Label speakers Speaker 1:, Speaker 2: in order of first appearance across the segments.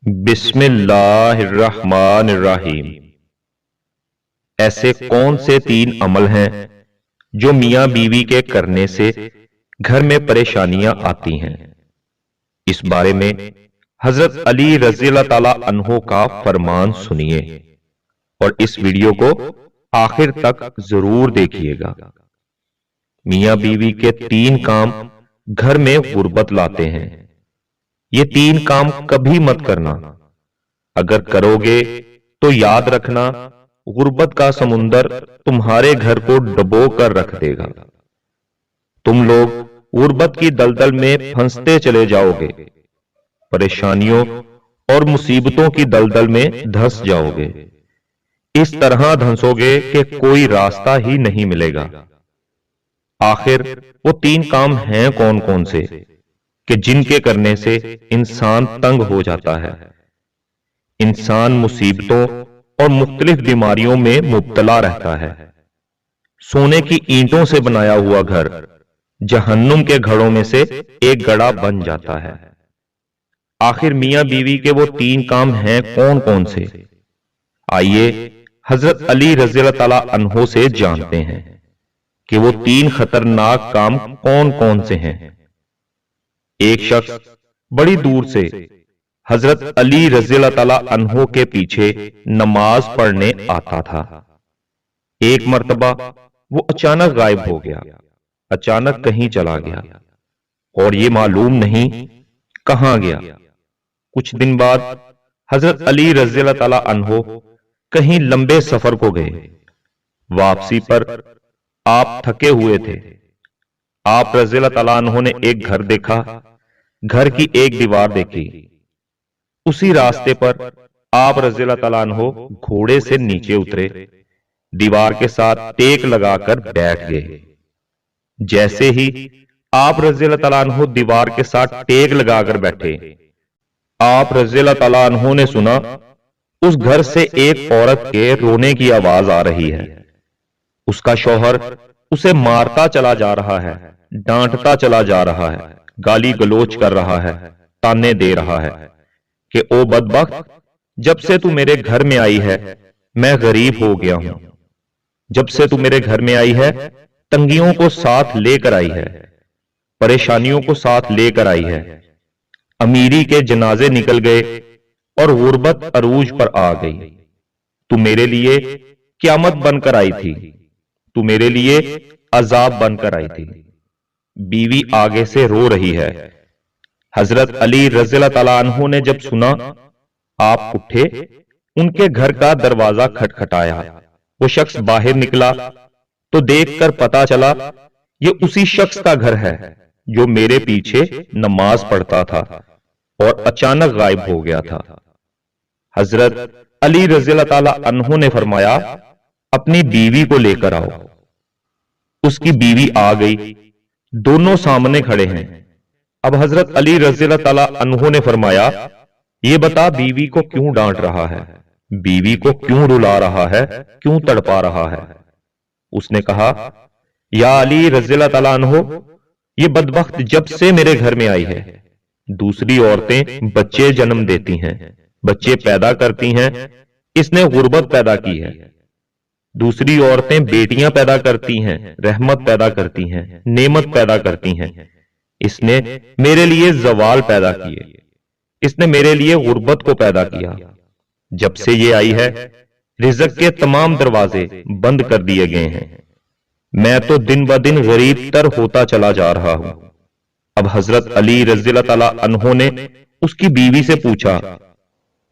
Speaker 1: بسم اللہ الرحمن الرحیم۔ ایسے کون سے تین عمل ہیں جو میاں بیوی کے کرنے سے گھر میں پریشانیاں آتی ہیں؟ اس بارے میں حضرت علی رضی اللہ تعالی عنہ کا فرمان سنیے اور اس ویڈیو کو آخر تک ضرور دیکھیے گا۔ میاں بیوی کے تین کام گھر میں غربت لاتے ہیں۔ یہ تین کام کبھی مت کرنا۔ اگر کرو گے تو یاد رکھنا غربت کا سمندر تمہارے گھر کو ڈبو کر رکھ دے گا۔ تم لوگ غربت کی دلدل میں پھنستے چلے جاؤ گے، پریشانیوں اور مصیبتوں کی دلدل میں دھس جاؤ گے۔ اس طرح دھنسو گے کہ کوئی راستہ ہی نہیں ملے گا۔ آخر وہ تین کام ہیں کون کون سے کہ جن کے کرنے سے انسان تنگ ہو جاتا ہے؟ انسان مصیبتوں اور مختلف بیماریوں میں مبتلا رہتا ہے۔ سونے کی اینٹوں سے بنایا ہوا گھر جہنم کے گھڑوں میں سے ایک گڑا بن جاتا ہے۔ آخر میاں بیوی کے وہ تین کام ہیں کون کون سے؟ آئیے حضرت علی رضی اللہ تعالی عنہ سے جانتے ہیں کہ وہ تین خطرناک کام کون کون سے ہیں۔ ایک شخص بڑی دور سے حضرت علی رضی اللہ تعالی عنہ کے پیچھے نماز پڑھنے آتا تھا۔ ایک مرتبہ وہ اچانک غائب ہو گیا، اچانک کہیں چلا گیا اور یہ معلوم نہیں کہاں گیا۔ کچھ دن بعد حضرت علی رضی اللہ تعالی عنہ کہیں لمبے سفر کو گئے۔ واپسی پر آپ تھکے ہوئے تھے۔ آپ رضی اللہ تعالیٰ عنہ نے ایک گھر دیکھا، گھر کی ایک دیوار دیکھی۔ اسی راستے پر آپ رضی اللہ تعالیٰ عنہ گھوڑے سے نیچے اترے، دیوار کے ساتھ ٹیک لگا کر بیٹھ گئے۔ جیسے ہی آپ رضی اللہ تعالیٰ عنہ دیوار کے ساتھ ٹیک لگا کر بیٹھے، آپ رضی اللہ تعالیٰ عنہ نے سنا اس گھر سے ایک عورت کے رونے کی آواز آ رہی ہے۔ اس کا شوہر اسے مارتا چلا جا رہا ہے، ڈانٹتا چلا جا رہا ہے، گالی گلوچ کر رہا ہے، تانے دے رہا ہے کہ او بدبخت، جب سے تو میرے گھر میں آئی ہے میں غریب ہو گیا ہوں۔ جب سے تو میرے گھر میں آئی ہے تنگیوں کو ساتھ لے کر آئی ہے، پریشانیوں کو ساتھ لے کر آئی ہے۔ امیری کے جنازے نکل گئے اور غربت عروج پر آ گئی۔ تو میرے لیے قیامت بن کر آئی تھی، تو میرے لیے عذاب بن کر آئی تھی۔ بیوی آگے سے رو رہی ہے۔ حضرت علی رضی اللہ تعالیٰ عنہ نے جب سنا، آپ اٹھے، ان کے گھر کا دروازہ کھٹکھٹایا۔ وہ شخص باہر نکلا تو دیکھ کر پتا چلا یہ اسی شخص کا گھر ہے جو میرے پیچھے نماز پڑھتا تھا اور اچانک غائب ہو گیا تھا۔ حضرت علی رضی اللہ تعالیٰ عنہ نے فرمایا، اپنی بیوی کو لے کر آؤ۔ اس کی بیوی آ گئی، دونوں سامنے کھڑے ہیں۔ اب حضرت علی رضی اللہ تعالیٰ عنہ نے فرمایا، یہ بتا بیوی کو کیوں ڈانٹ رہا ہے، بیوی کو کیوں رلا رہا ہے، کیوں تڑپا رہا ہے؟ اس نے کہا، یا علی رضی اللہ تعالیٰ عنہ، یہ بدبخت جب سے میرے گھر میں آئی ہے دوسری عورتیں بچے جنم دیتی ہیں، بچے پیدا کرتی ہیں، اس نے غربت پیدا کی ہے۔ دوسری عورتیں بیٹیاں پیدا کرتی ہیں، رحمت پیدا کرتی ہیں، نعمت پیدا کرتی ہیں، اس نے میرے لیے زوال پیدا کیے، اس نے میرے لیے غربت کو پیدا کیا۔ جب سے یہ آئی ہے رزق کے تمام دروازے بند کر دیے گئے ہیں، میں تو دن بدن غریب تر ہوتا چلا جا رہا ہوں۔ اب حضرت علی رضی اللہ تعالی عنہ نے اس کی بیوی سے پوچھا،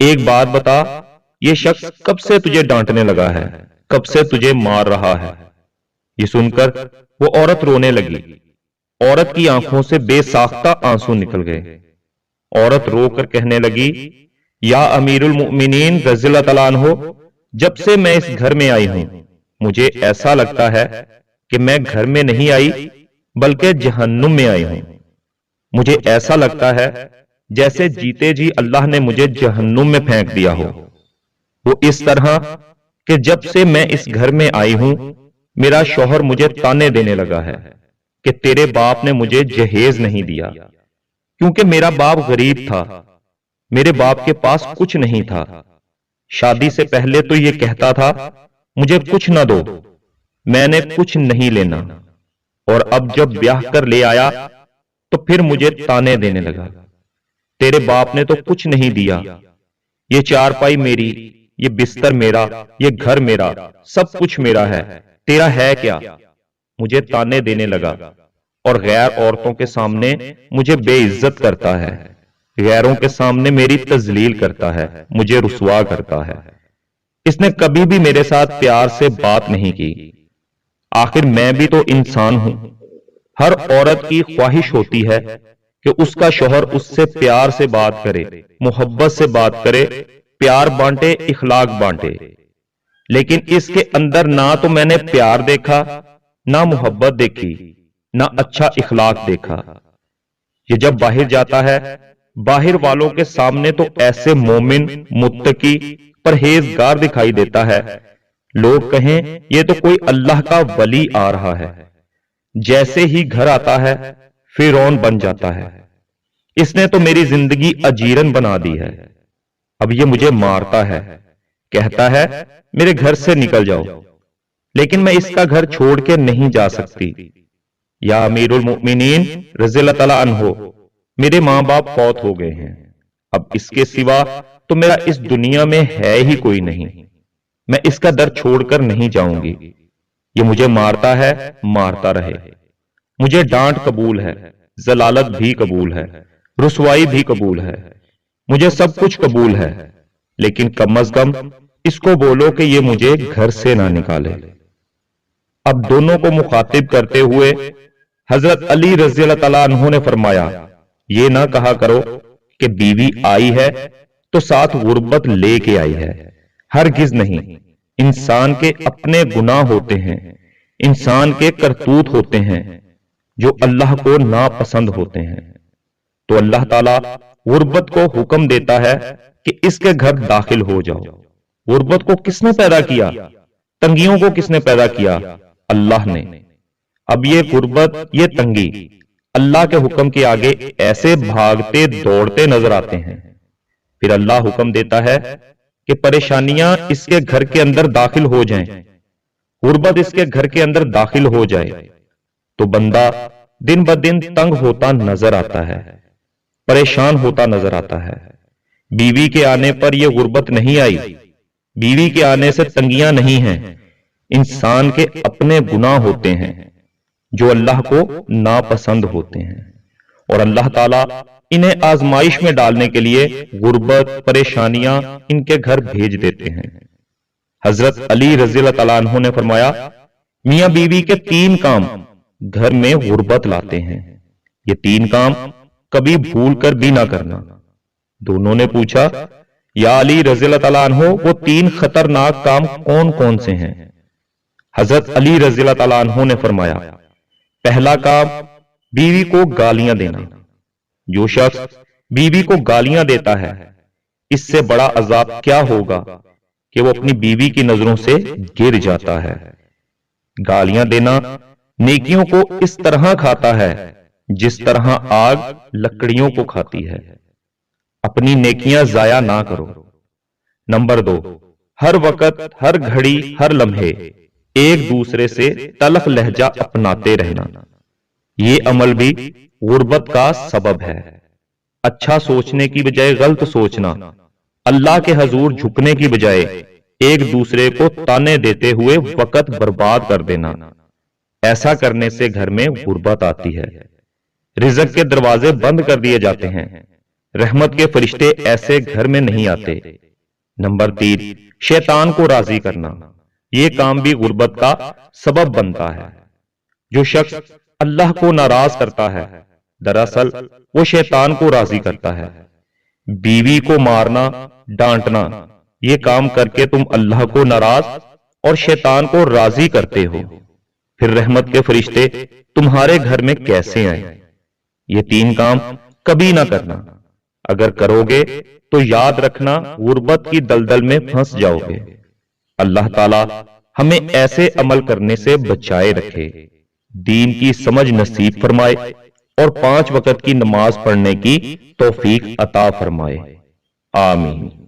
Speaker 1: ایک بات بتا، یہ شخص کب سے تجھے ڈانٹنے لگا ہے، کب سے تجھے مار رہا ہے؟ یہ سن کر وہ عورت رونے لگی۔ عورت کی آنکھوں سے بے ساختہ آنسو نکل گئے۔ عورت رو کر کہنے لگی، یا امیر المؤمنین رضی اللہ تعالیٰ عنہ، جب سے میں اس گھر میں آئی ہوں مجھے ایسا لگتا ہے کہ میں گھر میں نہیں آئی بلکہ جہنم میں آئی ہوں۔ مجھے ایسا لگتا ہے جیسے جیتے جی اللہ نے مجھے جہنم میں پھینک دیا ہو۔ وہ اس طرح کہ جب سے میں اس گھر میں آئی ہوں میرا شوہر مجھے تانے دینے لگا ہے کہ تیرے باپ نے مجھے جہیز نہیں دیا، کیونکہ میرا باپ غریب تھا، میرے باپ کے پاس کچھ نہیں تھا. شادی سے پہلے تو یہ کہتا تھا مجھے کچھ نہ دو، میں نے کچھ نہیں لینا، اور اب جب بیاہ کر لے آیا تو پھر مجھے تانے دینے لگا. تیرے باپ نے تو کچھ نہیں دیا، یہ چارپائی میری، یہ بستر میرا، یہ گھر میرا، سب کچھ میرا ہے، تیرا ہے کیا؟ مجھے تانے دینے لگا اور غیر عورتوں کے سامنے مجھے بے عزت کرتا ہے، غیروں کے سامنے میری تذلیل کرتا ہے، مجھے رسوا کرتا ہے. اس نے کبھی بھی میرے ساتھ پیار سے بات نہیں کی. آخر میں بھی تو انسان ہوں. ہر عورت کی خواہش ہوتی ہے کہ اس کا شوہر اس سے پیار سے بات کرے، محبت سے بات کرے، پیار بانٹے، اخلاق بانٹے. لیکن اس کے اندر نہ تو میں نے پیار دیکھا، نہ محبت دیکھی، نہ اچھا اخلاق دیکھا. یہ جب باہر جاتا ہے، باہر والوں کے سامنے تو ایسے مومن، متقی، پرہیزگار دکھائی دیتا ہے، لوگ کہیں یہ تو کوئی اللہ کا ولی آ رہا ہے. جیسے ہی گھر آتا ہے فرعون بن جاتا ہے. اس نے تو میری زندگی اجیرن بنا دی ہے. اب یہ مجھے مارتا ہے، کہتا ہے میرے گھر سے نکل جاؤ، لیکن میں اس کا گھر چھوڑ کے نہیں جا سکتی. یا امیر المؤمنین رضی اللہ تعالیٰ عنہ، میرے ماں باپ فوت ہو گئے ہیں، اب اس کے سوا تو میرا اس دنیا میں ہے ہی کوئی نہیں. میں اس کا در چھوڑ کر نہیں جاؤں گی. یہ مجھے مارتا ہے، مارتا رہے. مجھے ڈانٹ قبول ہے، ذلالت بھی قبول ہے، رسوائی بھی قبول ہے، مجھے سب کچھ قبول ہے، لیکن کم از کم اس کو بولو کہ یہ مجھے گھر سے نہ نکالے. اب دونوں کو مخاطب کرتے ہوئے حضرت علی رضی اللہ تعالیٰ عنہ نے فرمایا، یہ نہ کہا کرو کہ بیوی آئی ہے تو ساتھ غربت لے کے آئی ہے. ہرگز نہیں. انسان کے اپنے گناہ ہوتے ہیں، انسان کے کرتوت ہوتے ہیں جو اللہ کو ناپسند ہوتے ہیں. تو اللہ تعالیٰ غربت کو حکم دیتا ہے کہ اس کے گھر داخل ہو جاؤ. غربت کو کس نے پیدا کیا؟ تنگیوں کو کس نے پیدا کیا؟ اللہ نے. اب یہ غربت، یہ تنگی اللہ کے حکم کے آگے ایسے بھاگتے دوڑتے نظر آتے ہیں. پھر اللہ حکم دیتا ہے کہ پریشانیاں اس کے گھر کے اندر داخل ہو جائیں، غربت اس کے گھر کے اندر داخل ہو جائے تو بندہ دن بدن تنگ ہوتا نظر آتا ہے، پریشان ہوتا نظر آتا ہے. بیوی کے آنے پر یہ غربت نہیں آئی، بیوی کے آنے سے تنگیاں نہیں ہیں، انسان کے اپنے گناہ ہوتے ہیں جو اللہ کو ناپسند ہوتے ہیں، اور اللہ تعالیٰ انہیں آزمائش میں ڈالنے کے لیے غربت، پریشانیاں ان کے گھر بھیج دیتے ہیں. حضرت علی رضی اللہ تعالیٰ عنہ نے فرمایا، میاں بیوی کے 3 کام گھر میں غربت لاتے ہیں. یہ 3 کام کبھی بھول کر بھی نہ کرنا. دونوں نے پوچھا، یا علی رضی اللہ تعالیٰ عنہ وہ 3 خطرناک کام کون کون سے ہیں؟ حضرت علی رضی اللہ تعالیٰ عنہ نے فرمایا، پہلا کام بیوی کو گالیاں دینا. جو شخص بیوی کو گالیاں دیتا ہے اس سے بڑا عذاب کیا ہوگا کہ وہ اپنی بیوی کی نظروں سے گر جاتا ہے. گالیاں دینا نیکیوں کو اس طرح کھاتا ہے جس طرح آگ لکڑیوں کو کھاتی ہے. اپنی نیکیاں ضائع نہ کرو. نمبر 2، ہر وقت، ہر گھڑی، ہر لمحے ایک دوسرے سے تلخ لہجہ اپناتے رہنا. یہ عمل بھی غربت کا سبب ہے. اچھا سوچنے کی بجائے غلط سوچنا، اللہ کے حضور جھکنے کی بجائے ایک دوسرے کو تانے دیتے ہوئے وقت برباد کر دینا، ایسا کرنے سے گھر میں غربت آتی ہے. رزق کے دروازے بند کر دیے جاتے ہیں. رحمت کے فرشتے ایسے گھر میں نہیں آتے. نمبر 3، شیطان کو راضی کرنا. یہ کام بھی غربت کا سبب بنتا ہے. جو شخص اللہ کو ناراض کرتا ہے دراصل وہ شیطان کو راضی کرتا ہے. بیوی کو مارنا، ڈانٹنا، یہ کام کر کے تم اللہ کو ناراض اور شیطان کو راضی کرتے ہو. پھر رحمت کے فرشتے تمہارے گھر میں کیسے آئیں؟ یہ 3 کام کبھی نہ کرنا. اگر کرو گے تو یاد رکھنا غربت کی دلدل میں پھنس جاؤ گے. اللہ تعالی ہمیں ایسے عمل کرنے سے بچائے رکھے، دین کی سمجھ نصیب فرمائے اور 5 وقت کی نماز پڑھنے کی توفیق عطا فرمائے. آمین۔